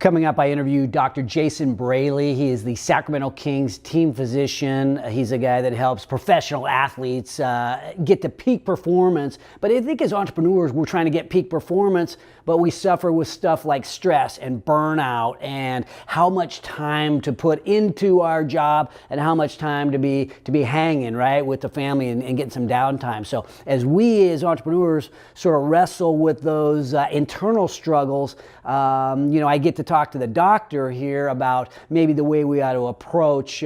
Coming up, I interviewed Dr. Jason Braley. He is the Sacramento Kings team physician. He's a guy that helps professional athletes get to peak performance. But I think as entrepreneurs, we're trying to get peak performance, but we suffer with stuff like stress and burnout and how much time to put into our job and how much time to be hanging, right, with the family and getting some downtime. So as we as entrepreneurs sort of wrestle with those internal struggles, I get to talk to the doctor here about maybe the way we ought to approach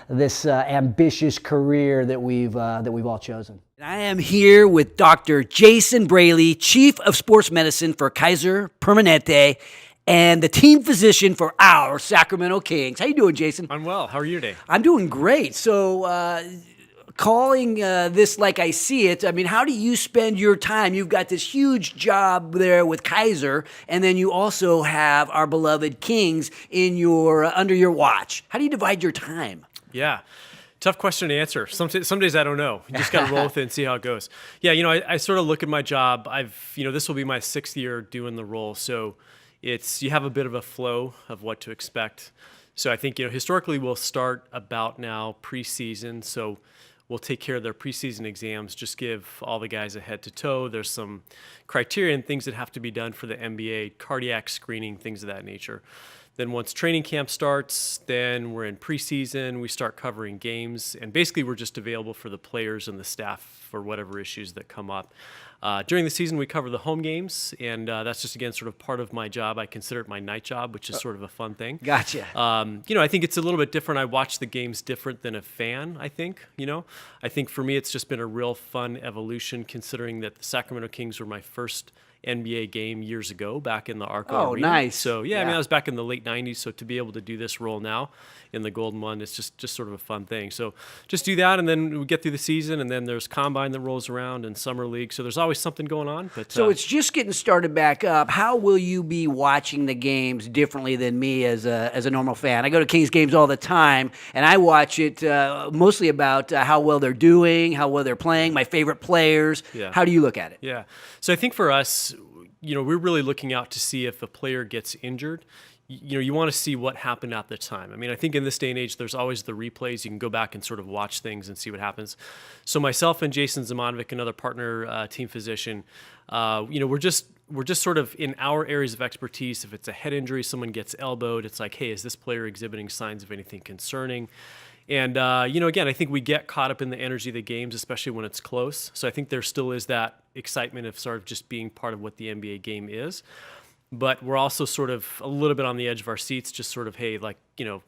this ambitious career that we've all chosen. I am here with Dr. Jason Braley, Chief of Sports Medicine for Kaiser, Permanente, and the team physician for our Sacramento Kings. How you doing, Jason? I'm well. How are you today? I'm doing great. So, calling this like I see it, I mean, how do you spend your time? You've got this huge job there with Kaiser, and then you also have our beloved Kings in under your watch. How do you divide your time? Yeah. Tough question to answer. Some days I don't know. You just got to roll with it and see how it goes. Yeah, I sort of look at my job. This will be my 6th year doing the role. So you have a bit of a flow of what to expect. So I think, historically we'll start about now preseason. So we'll take care of their preseason exams, just give all the guys a head to toe. There's some criteria and things that have to be done for the NBA, cardiac screening, things of that nature. Then once training camp starts, then we're in preseason, we start covering games, and basically we're just available for the players and the staff for whatever issues that come up. During the season, we cover the home games, and that's just, again, sort of part of my job. I consider it my night job, which is sort of a fun thing. Gotcha. I think it's a little bit different. I watch the games different than a fan, I think. I think for me, it's just been a real fun evolution, considering that the Sacramento Kings were my first NBA game years ago, back in the Arco Arena. Nice. So, I mean, I was back in the late 90s, so to be able to do this role now in the Golden One, it's just sort of a fun thing. So just do that, and then we get through the season, and then there's Combine that rolls around and Summer League, so there's always something going on. But so it's just getting started back up. How will you be watching the games differently than me as a normal fan? I go to Kings games all the time, and I watch it mostly about how well they're doing, how well they're playing, my favorite players. Yeah. How do you look at it? Yeah. So I think for us, we're really looking out to see if a player gets injured. You want to see what happened at the time. I mean, I think in this day and age, there's always the replays. You can go back and sort of watch things and see what happens. So myself and Jason Zamanovic, another partner team physician, we're just sort of in our areas of expertise. If it's a head injury, someone gets elbowed, it's like, hey, is this player exhibiting signs of anything concerning? And, again, I think we get caught up in the energy of the games, especially when it's close. So I think there still is that excitement of sort of just being part of what the NBA game is. But we're also sort of a little bit on the edge of our seats, just sort of, hey,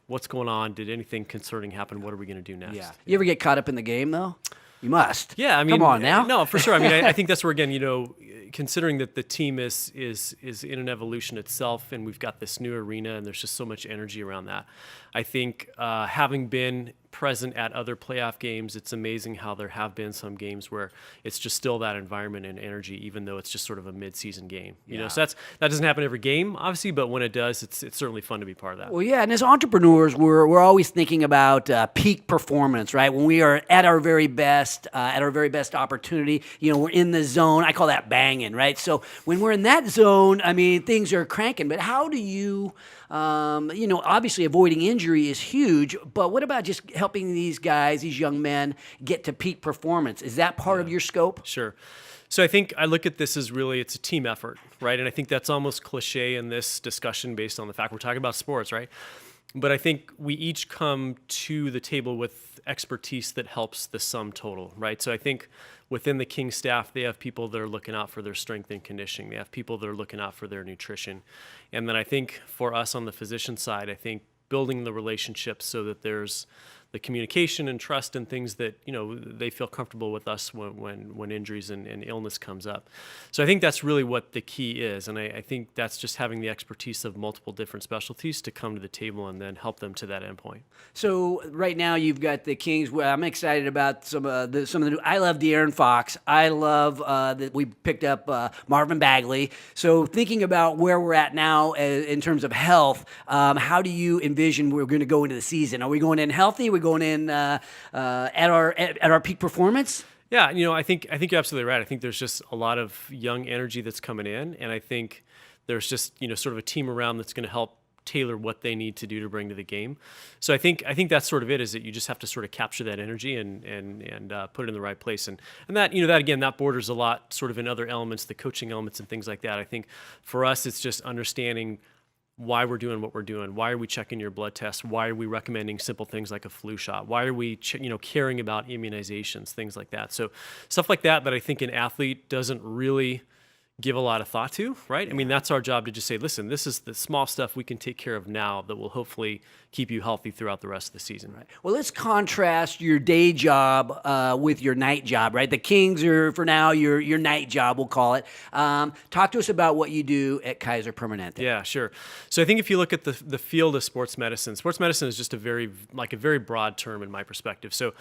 what's going on? Did anything concerning happen? What are we going to do next? Yeah. You ever get caught up in the game, though? You must. Yeah, I mean, come on now. No, for sure. I mean, I think that's where, again, considering that the team is in an evolution itself, and we've got this new arena, and there's just so much energy around that. I think having been present at other playoff games, it's amazing how there have been some games where it's just still that environment and energy, even though it's just sort of a mid-season game. So that doesn't happen every game, obviously, but when it does, it's certainly fun to be part of that. Well, yeah, and as entrepreneurs, we're always thinking about peak performance, right? When we are at our very best, opportunity, we're in the zone. I call that banging, right? So when we're in that zone, I mean, things are cranking. But how do you, obviously avoiding injury is huge, but what about just helping these guys, these young men, get to peak performance? Is that part of your scope? Sure. So I think I look at this as really, it's a team effort, right? And I think that's almost cliche in this discussion based on the fact we're talking about sports, right? But I think we each come to the table with expertise that helps the sum total, right? So I think within the King staff, they have people that are looking out for their strength and conditioning. They have people that are looking out for their nutrition. And then I think for us on the physician side, I think building the relationships so that there's the communication and trust and things that, they feel comfortable with us when injuries and illness comes up. So I think that's really what the key is. And I think that's just having the expertise of multiple different specialties to come to the table and then help them to that endpoint. So right now you've got the Kings. Well, I'm excited about some of the new. I love De'Aaron Fox. I love that we picked up Marvin Bagley. So thinking about where we're at now in terms of health, how do you envision we're going to go into the season? Are we going in healthy? Are we going in at our peak performance? Yeah, I think you're absolutely right. I think there's just a lot of young energy that's coming in, and I think There's just, sort of a team around that's going to help tailor what they need to do to bring to the game. So I think that's sort of it, is that you just have to sort of capture that energy and put it in the right place. And that, that again, that borders a lot sort of in other elements, the coaching elements and things like that. I think for us, it's just understanding why we're doing what we're doing. Why are we checking your blood tests? Why are we recommending simple things like a flu shot? Why are we, caring about immunizations, things like that? So stuff like that I think an athlete doesn't really give a lot of thought to, right? I mean, that's our job to just say, listen, this is the small stuff we can take care of now that will hopefully keep you healthy throughout the rest of the season. Right. Well, let's contrast your day job with your night job, right? The Kings are, for now, your night job, we'll call it. Talk to us about what you do at Kaiser Permanente. Yeah, sure. So I think if you look at the field of sports medicine is just a very broad term in my perspective. So,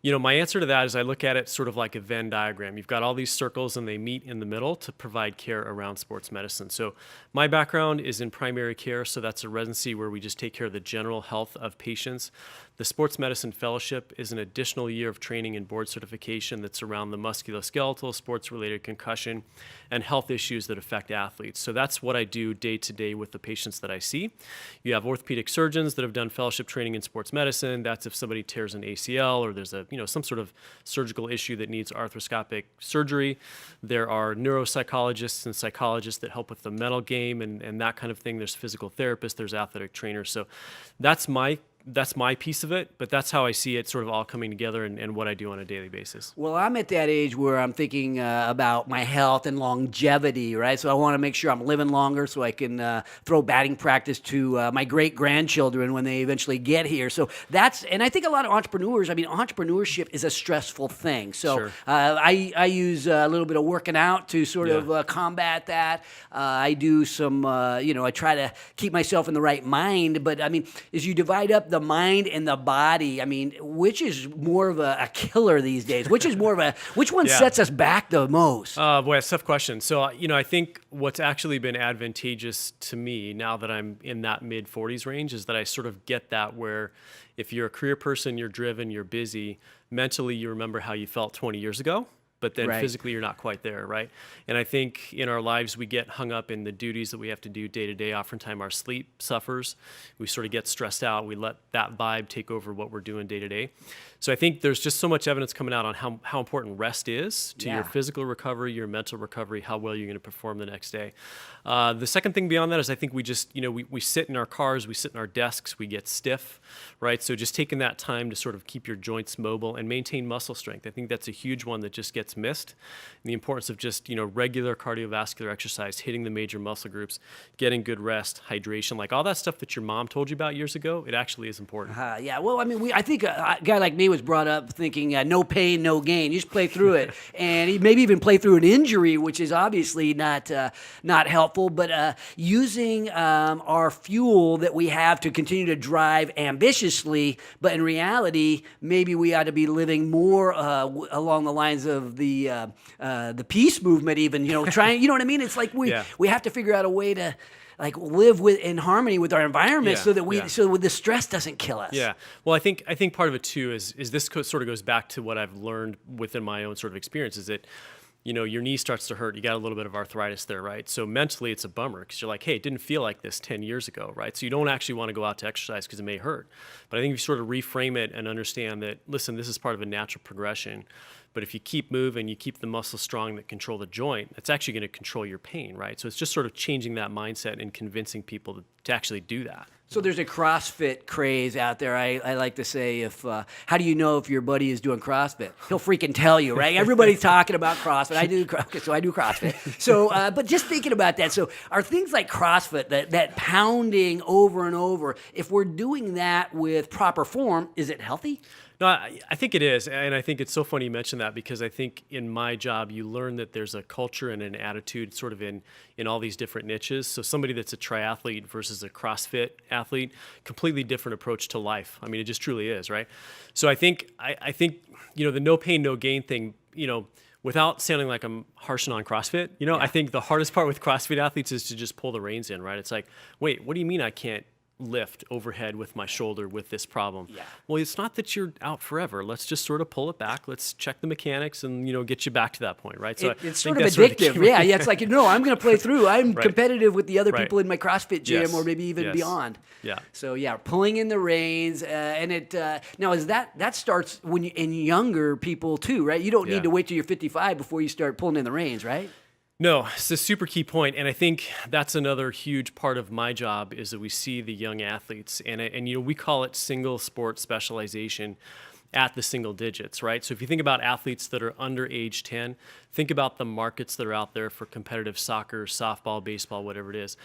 my answer to that is I look at it sort of like a Venn diagram. You've got all these circles and they meet in the middle to provide care around sports medicine. So my background is in primary care, so that's a residency where we just take care of the general health of patients. The Sports Medicine Fellowship is an additional year of training and board certification that's around the musculoskeletal, sports-related concussion, and health issues that affect athletes. So that's what I do day to day with the patients that I see. You have orthopedic surgeons that have done fellowship training in sports medicine. That's if somebody tears an ACL or there's some sort of surgical issue that needs arthroscopic surgery. There are neuropsychologists and psychologists that help with the mental game and that kind of thing. There's physical therapists, there's athletic trainers. So that's my piece of it, but that's how I see it sort of all coming together and what I do on a daily basis. Well, I'm at that age where I'm thinking about my health and longevity, right? So I want to make sure I'm living longer so I can throw batting practice to my great-grandchildren when they eventually get here. So and I think a lot of entrepreneurs, entrepreneurship is a stressful thing. So Sure. I use a little bit of working out to sort of combat that. I do some, I try to keep myself in the right mind, but as you divide up the mind and the body, which is more of a killer these days? Which one sets us back the most? Boy, that's a tough question. So, I think what's actually been advantageous to me now that I'm in that mid-40s range is that I sort of get that where if you're a career person, you're driven, you're busy, mentally you remember how you felt 20 years ago. But then physically you're not quite there, right? And I think in our lives we get hung up in the duties that we have to do day to day. Oftentimes our sleep suffers. We sort of get stressed out. We let that vibe take over what we're doing day to day. So I think there's just so much evidence coming out on how important rest is to your physical recovery, your mental recovery, how well you're going to perform the next day. The second thing beyond that is I think we just, we sit in our cars, we sit in our desks, we get stiff, right? So just taking that time to sort of keep your joints mobile and maintain muscle strength. I think that's a huge one that just gets missed. And the importance of just, regular cardiovascular exercise, hitting the major muscle groups, getting good rest, hydration, like all that stuff that your mom told you about years ago, it actually is important. Well, I think a guy like me was brought up thinking no pain, no gain. You just play through it. And he maybe even play through an injury, which is obviously not helpful, but using our fuel that we have to continue to drive ambitiously, but in reality, maybe we ought to be living more along the lines of the peace movement, even, trying, you know what I mean? It's like we have to figure out a way to live in harmony with our environment so that so the stress doesn't kill us. Yeah. Well, I think part of it too is this sort of goes back to what I've learned within my own sort of experience is that, your knee starts to hurt. You got a little bit of arthritis there, right? So mentally it's a bummer because you're like, hey, it didn't feel like this 10 years ago, right? So you don't actually want to go out to exercise because it may hurt. But I think if you sort of reframe it and understand that, listen, this is part of a natural progression. But if you keep moving, you keep the muscles strong that control the joint, it's actually going to control your pain, right? So it's just sort of changing that mindset and convincing people to actually do that. So there's a CrossFit craze out there. I like to say, how do you know if your buddy is doing CrossFit? He'll freaking tell you, right? Everybody's talking about CrossFit. I do CrossFit. So, but just thinking about that, so are things like CrossFit, that pounding over and over, if we're doing that with proper form, is it healthy? No, I think it is. And I think it's so funny you mention that because I think in my job, you learn that there's a culture and an attitude sort of in all these different niches. So somebody that's a triathlete versus a CrossFit athlete, completely different approach to life. It just truly is, right? So I think, the no pain, no gain thing, without sounding like I'm harshing on CrossFit, I think the hardest part with CrossFit athletes is to just pull the reins in, right? It's like, wait, what do you mean I can't lift overhead with my shoulder with this problem. Yeah. Well, it's not that you're out forever. Let's just sort of pull it back. Let's check the mechanics and, get you back to that point, right? So it's sort of addictive. Yeah, it's like, no, I'm going to play through. I'm Right. competitive with the other Right. people in my CrossFit gym Yes. or maybe even Yes. beyond. Yeah. So yeah, pulling in the reins, and it now is that starts when in younger people too, right? You don't Yeah. need to wait till you're 55 before you start pulling in the reins, right? No, it's a super key point, and I think that's another huge part of my job is that we see the young athletes, and we call it single sport specialization at the single digits, right? So if you think about athletes that are under age 10, think about the markets that are out there for competitive soccer, softball, baseball, whatever it is.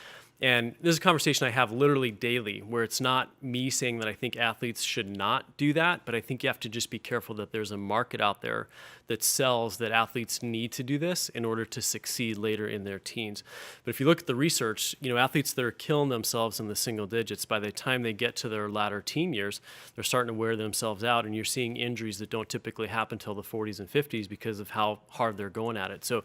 And this is a conversation I have literally daily where it's not me saying that I think athletes should not do that, but I think you have to just be careful that there's a market out there that sells that athletes need to do this in order to succeed later in their teens. But if you look at the research, athletes that are killing themselves in the single digits, by the time they get to their latter teen years, they're starting to wear themselves out, and you're seeing injuries that don't typically happen until the 40s and 50s because of how hard they're going at it. So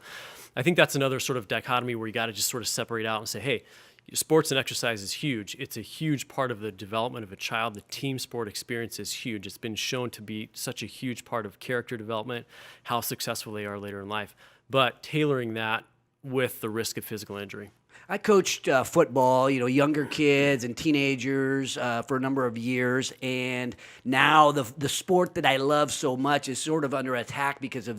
I think that's another sort of dichotomy where you got to just sort of separate out and say, hey, sports and exercise is huge. It's a huge part of the development of a child. The team sport experience is huge. It's been shown to be such a huge part of character development, how successful they are later in life, but tailoring that with the risk of physical injury. I coached football, younger kids and teenagers for a number of years, and now the sport that I love so much is sort of under attack because of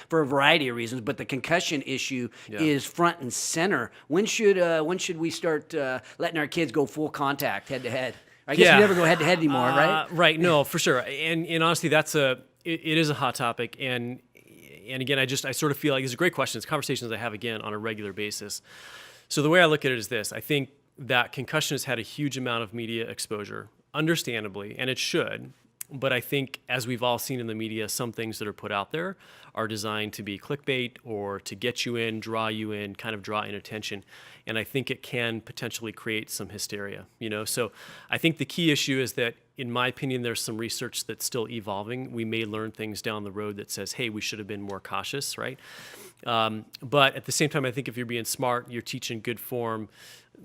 for a variety of reasons. But the concussion issue is front and center. When should we start letting our kids go full contact, head to head? I guess you never go head to head anymore, right? Right. No, for sure. And honestly, it is a hot topic. And again, I sort of feel like it's a great question. It's conversations I have again on a regular basis. So the way I look at it is this. I think that concussion has had a huge amount of media exposure, understandably, and it should. But I think, as we've all seen in the media, some things that are put out there are designed to be clickbait or to get you in, draw you in, kind of draw in attention. And I think it can potentially create some hysteria, So I think the key issue is that, in my opinion, there's some research that's still evolving. We may learn things down the road that says, hey, we should have been more cautious, right? But at the same time, I think if you're being smart, you're teaching good form,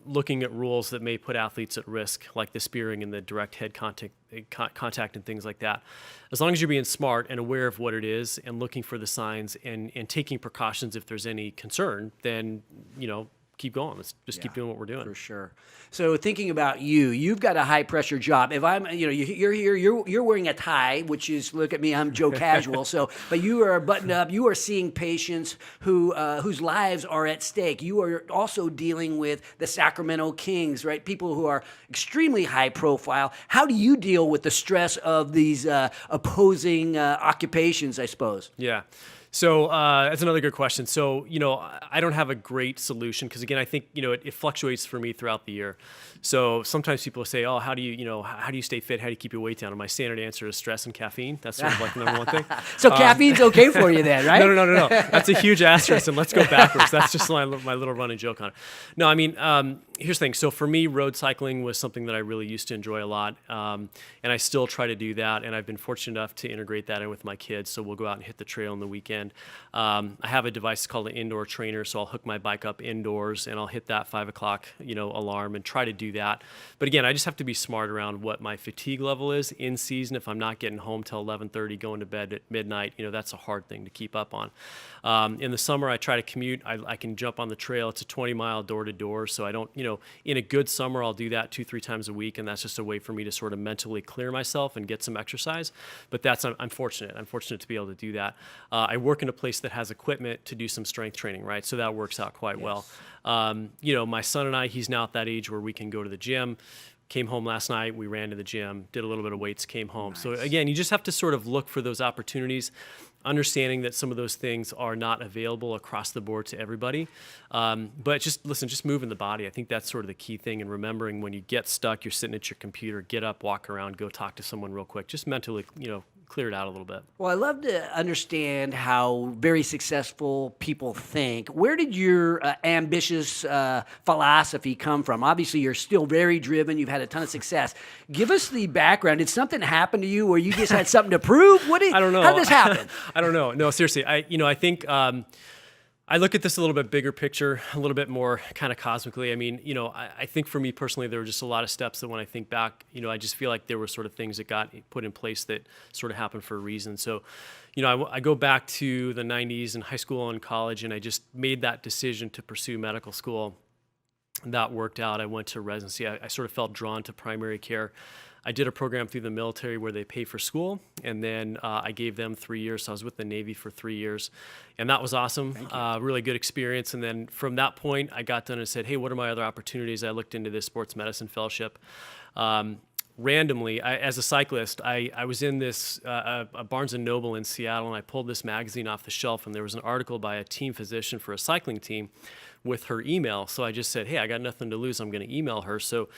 looking at rules that may put athletes at risk, like the spearing and the direct head contact and things like that. As long as you're being smart and aware of what it is and looking for the signs and taking precautions if there's any concern, then, keep going. Let's just keep doing what we're doing. For sure. So thinking about you've got a high pressure job. If I'm, you're here, you're wearing a tie, which is, look at me, I'm Joe Casual. But you are buttoned up. You are seeing patients whose lives are at stake. You are also dealing with the Sacramento Kings, right? People who are extremely high profile. How do you deal with the stress of these opposing occupations, I suppose? Yeah. So that's another good question. So, I don't have a great solution because, again, I think, it fluctuates for me throughout the year. So sometimes people say, oh, how do you stay fit? How do you keep your weight down? And my standard answer is stress and caffeine. That's sort of like the number one thing. So caffeine's okay for you then, right? No. That's a huge asterisk, and let's go backwards. That's just my little running joke on it. No, I mean, here's the thing. So for me, road cycling was something that I really used to enjoy a lot, and I still try to do that, and I've been fortunate enough to integrate that in with my kids, so we'll go out and hit the trail on the weekend. I have a device called an indoor trainer, so I'll hook my bike up indoors, and I'll hit that 5 o'clock, alarm and try to do that. But again, I just have to be smart around what my fatigue level is in season. If I'm not getting home till 11:30, going to bed at midnight, that's a hard thing to keep up on. In the summer, I try to commute. I can jump on the trail. It's a 20-mile door-to-door, so I don't, in a good summer, I'll do that 2-3 times a week, and that's just a way for me to sort of mentally clear myself and get some exercise. But I'm fortunate. I'm fortunate to be able to do that. I work in a place that has equipment to do some strength training, right? So that works out quite well. My son and I, he's now at that age where we can go to the gym. Came home last night, we ran to the gym, did a little bit of weights, came home. Nice. So again, you just have to sort of look for those opportunities, understanding that some of those things are not available across the board to everybody. But just moving the body. I think that's sort of the key thing. And remembering when you get stuck, you're sitting at your computer, get up, walk around, go talk to someone real quick. Just mentally, clear it out a little bit. Well, I love to understand how very successful people think. Where did your ambitious philosophy come from? Obviously, you're still very driven. You've had a ton of success. Give us the background. Did something happen to you where you just had something to prove? I don't know. How did this happen? I don't know. No, seriously. I think I look at this a little bit bigger picture, a little bit more kind of cosmically. I mean, I think for me personally, there were just a lot of steps that when I think back, I just feel like there were sort of things that got put in place that sort of happened for a reason. So, I go back to the 90s in high school and college, and I just made that decision to pursue medical school. That worked out. I went to residency. I sort of felt drawn to primary care. I did a program through the military where they pay for school, and then I gave them 3 years. So I was with the Navy for 3 years, and that was awesome. Really good experience. And then from that point, I got done and said, hey, what are my other opportunities? I looked into this sports medicine fellowship. Randomly, as a cyclist, I was in this a Barnes & Noble in Seattle, and I pulled this magazine off the shelf, and there was an article by a team physician for a cycling team with her email. So I just said, hey, I got nothing to lose. I'm going to email her. So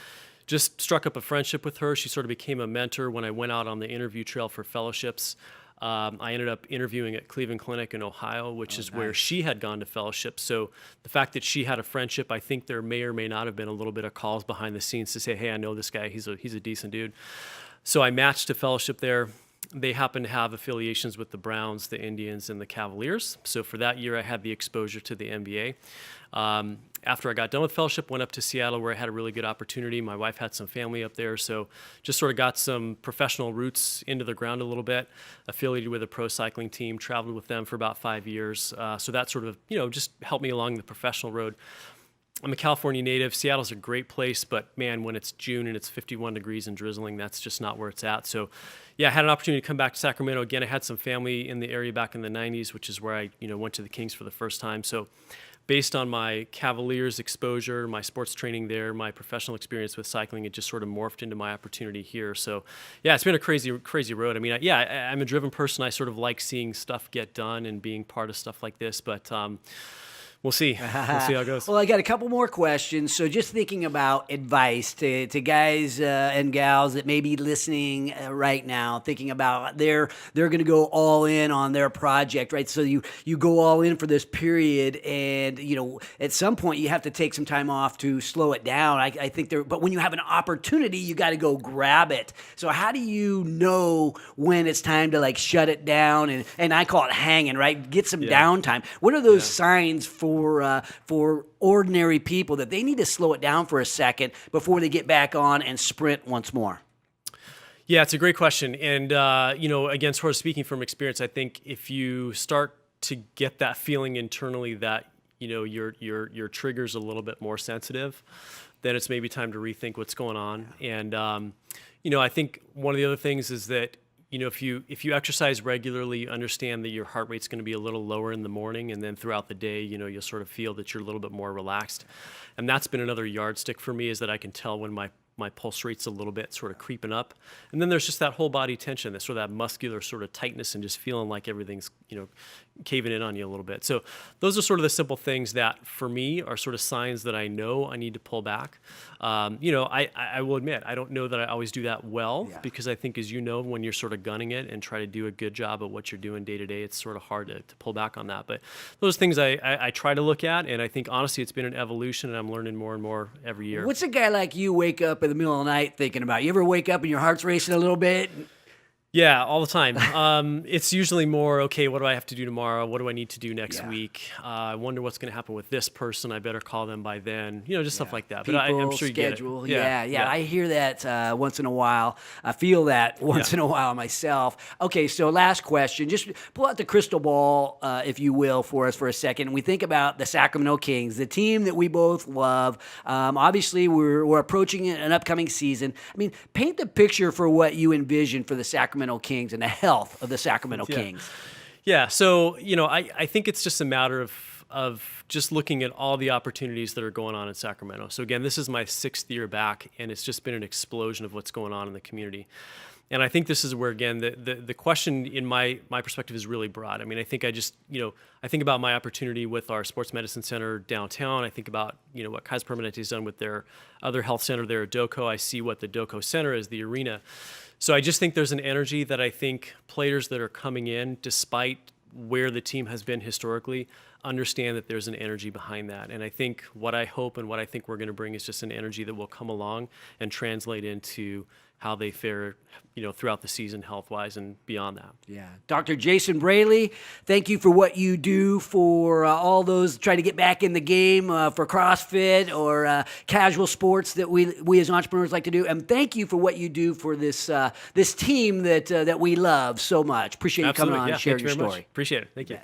just struck up a friendship with her. She sort of became a mentor when I went out on the interview trail for fellowships. I ended up interviewing at Cleveland Clinic in Ohio, which is where she had gone to fellowship. So the fact that she had a friendship, I think there may or may not have been a little bit of calls behind the scenes to say, hey, I know this guy. He's a decent dude. So I matched to fellowship there. They happen to have affiliations with the Browns, the Indians, and the Cavaliers. So for that year, I had the exposure to the NBA. After I got done with fellowship, went up to Seattle where I had a really good opportunity. My wife had some family up there, so just sort of got some professional roots into the ground a little bit, affiliated with a pro cycling team, traveled with them for about 5 years. So that sort of, just helped me along the professional road. I'm a California native. Seattle's a great place, but man, when it's June and it's 51 degrees and drizzling, that's just not where it's at. So yeah, I had an opportunity to come back to Sacramento. Again, I had some family in the area back in the 90s, which is where I, went to the Kings for the first time. So based on my Cavaliers exposure, my sports training there, my professional experience with cycling, it just sort of morphed into my opportunity here. So yeah, it's been a crazy, crazy road. I mean, I'm a driven person. I sort of like seeing stuff get done and being part of stuff like this, but we'll see. We'll see how it goes. Well, I got a couple more questions. So just thinking about advice to guys and gals that may be listening right now, thinking about they're going to go all in on their project, right? So you go all in for this period, and at some point you have to take some time off to slow it down. I think but when you have an opportunity, you got to go grab it. So how do you know when it's time to like shut it down and I call it hanging, right? Get some downtime. What are those signs for ordinary people that they need to slow it down for a second before they get back on and sprint once more? Yeah, it's a great question. And, again, sort of speaking from experience, I think if you start to get that feeling internally that, your trigger's a little bit more sensitive, then it's maybe time to rethink what's going on. And, I think one of the other things is that, if you exercise regularly, you understand that your heart rate's going to be a little lower in the morning, and then throughout the day, you'll sort of feel that you're a little bit more relaxed. And that's been another yardstick for me, is that I can tell when my pulse rate's a little bit sort of creeping up. And then there's just that whole body tension, that sort of that muscular sort of tightness and just feeling like everything's, caving in on you a little bit. So those are sort of the simple things that for me are sort of signs that I know I need to pull back. I will admit, I don't know that I always do that well, because I think, as when you're sort of gunning it and try to do a good job of what you're doing day to day, it's sort of hard to pull back on that. But those things I try to look at, and I think honestly it's been an evolution, and I'm learning more and more every year. What's a guy like you wake up in the middle of the night thinking about? You ever wake up and your heart's racing a little bit? Yeah, all the time. It's usually more, okay, what do I have to do tomorrow? What do I need to do next week? I wonder what's going to happen with this person. I better call them by then. Just stuff like that. People, but I'm sure you schedule. get it. Yeah. I hear that once in a while. I feel that once in a while myself. Okay, so last question. Just pull out the crystal ball, if you will, for us for a second. We think about the Sacramento Kings, the team that we both love. Obviously, we're approaching an upcoming season. I mean, paint the picture for what you envision for the Sacramento Kings and the health of the Sacramento Kings. Yeah. So, I think it's just a matter of just looking at all the opportunities that are going on in Sacramento. So again, this is my 6th year back, and it's just been an explosion of what's going on in the community. And I think this is where, again, the question in my perspective is really broad. I mean, I think I think about my opportunity with our sports medicine center downtown. I think about, what Kaiser Permanente has done with their other health center there at DOCO. I see what the DOCO Center is, the arena. So I just think there's an energy that I think players that are coming in, despite where the team has been historically, understand that there's an energy behind that. And I think what I hope and what I think we're going to bring is just an energy that will come along and translate into how they fare, throughout the season, health-wise and beyond that. Yeah. Dr. Jason Braley, thank you for what you do for all those trying to get back in the game for CrossFit or casual sports that we as entrepreneurs like to do. And thank you for what you do for this this team that we love so much. Appreciate you coming on and sharing your story. Appreciate it. Thank you.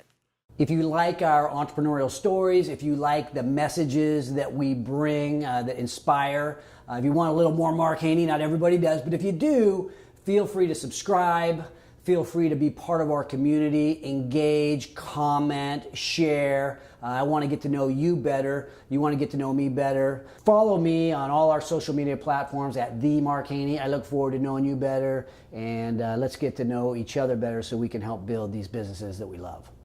If you like our entrepreneurial stories, if you like the messages that we bring that inspire, if you want a little more Mark Haney, not everybody does, but if you do, feel free to subscribe. Feel free to be part of our community, engage, comment, share. I want to get to know you better. You want to get to know me better. Follow me on all our social media platforms at The Mark Haney. I look forward to knowing you better, and let's get to know each other better so we can help build these businesses that we love.